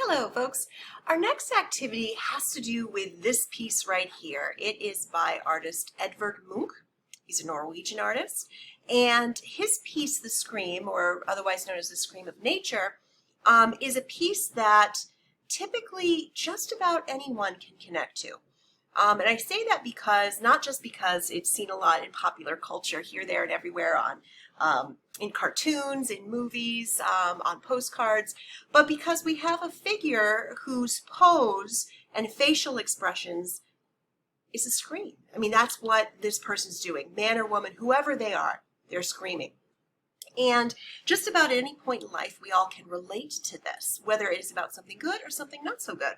Hello folks. Our next activity has to do with this piece right here. It is by artist Edvard Munch. He's a Norwegian artist, and his piece, The Scream, or otherwise known as The Scream of Nature, is a piece that typically just about anyone can connect to. And I say that because, not just because it's seen a lot in popular culture here, there, and everywhere in cartoons, in movies, on postcards, but because we have a figure whose pose and facial expressions is a scream. I mean, that's what this person's doing. Man or woman, whoever they are, they're screaming. And just about at any point in life, we all can relate to this, whether it is about something good or something not so good.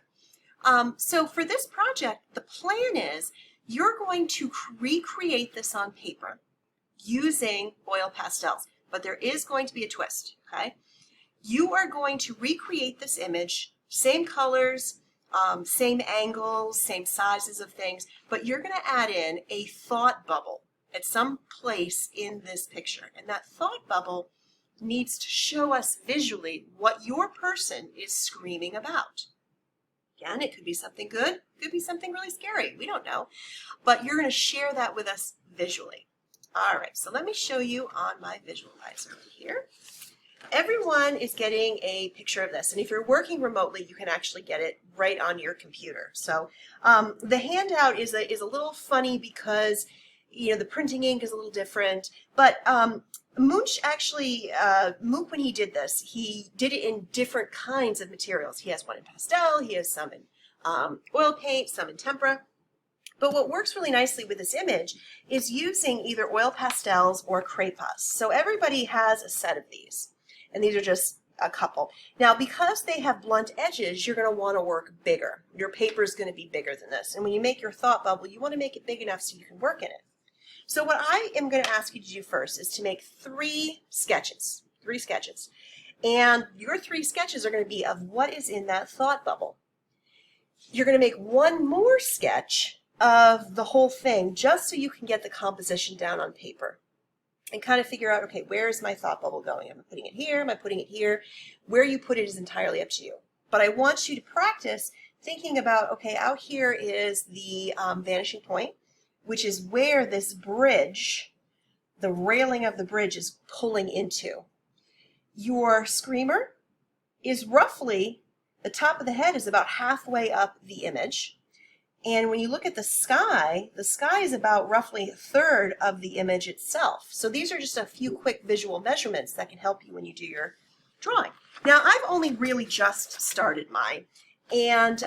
So for this project, the plan is you're going to recreate this on paper using oil pastels, but there is going to be a twist, okay? You are going to recreate this image, same colors, same angles, same sizes of things, but you're going to add in a thought bubble at some place in this picture. And that thought bubble needs to show us visually what your person is screaming about. Again, it could be something good, it could be something really scary, we don't know. But you're going to share that with us visually. All right, so let me show you on my visualizer here. Everyone is getting a picture of this, and if you're working remotely, you can actually get it right on your computer. So the handout is a little funny because, you know, the printing ink is a little different, but Munch actually, Munch, when he did this, he did it in different kinds of materials. He has one in pastel, he has some in oil paint, some in tempera. But what works really nicely with this image is using either oil pastels or crepas. So everybody has a set of these, and these are just a couple. Now, because they have blunt edges, you're going to want to work bigger. Your paper is going to be bigger than this. And when you make your thought bubble, you want to make it big enough so you can work in it. So what I am going to ask you to do first is to make three sketches. And your three sketches are going to be of what is in that thought bubble. You're going to make one more sketch of the whole thing just so you can get the composition down on paper and kind of figure out, okay, where is my thought bubble going? Am I putting it here? Am I putting it here? Where you put it is entirely up to you. But I want you to practice thinking about, okay, out here is the vanishing point, which is where this bridge, the railing of the bridge, is pulling into. Your screamer is roughly, the top of the head is about halfway up the image. And when you look at the sky is about roughly a third of the image itself. So these are just a few quick visual measurements that can help you when you do your drawing. Now, I've only really just started mine. And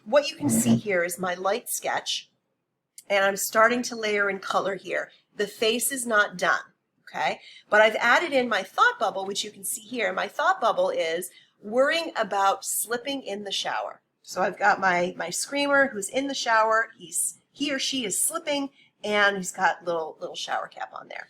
what you can see here is my light sketch. And I'm starting to layer in color here. The face is not done, okay? But I've added in my thought bubble, which you can see here. My thought bubble is worrying about slipping in the shower. So I've got my screamer who's in the shower. He or she is slipping, and he's got little shower cap on there.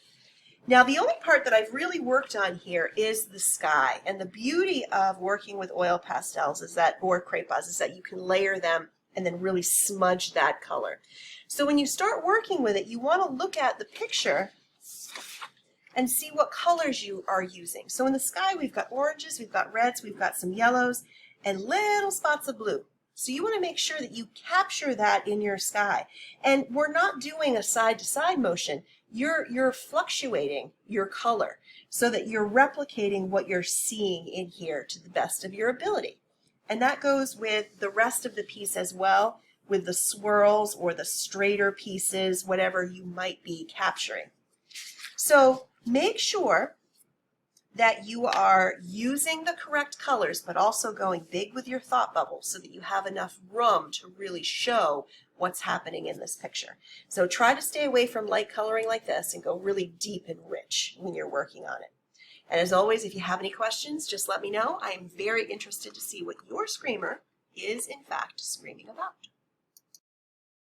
Now, the only part that I've really worked on here is the sky. And the beauty of working with oil pastels is that, or crepas, is that you can layer them and then really smudge that color. So when you start working with it, you want to look at the picture and see what colors you are using. So in the sky, we've got oranges, we've got reds, we've got some yellows, and little spots of blue. So you want to make sure that you capture that in your sky. And we're not doing a side-to-side motion. You're fluctuating your color so that you're replicating what you're seeing in here to the best of your ability. And that goes with the rest of the piece as well, with the swirls or the straighter pieces, whatever you might be capturing. So make sure that you are using the correct colors, but also going big with your thought bubble so that you have enough room to really show what's happening in this picture. So try to stay away from light coloring like this and go really deep and rich when you're working on it. And as always, if you have any questions, just let me know. I am very interested to see what your screamer is in fact screaming about.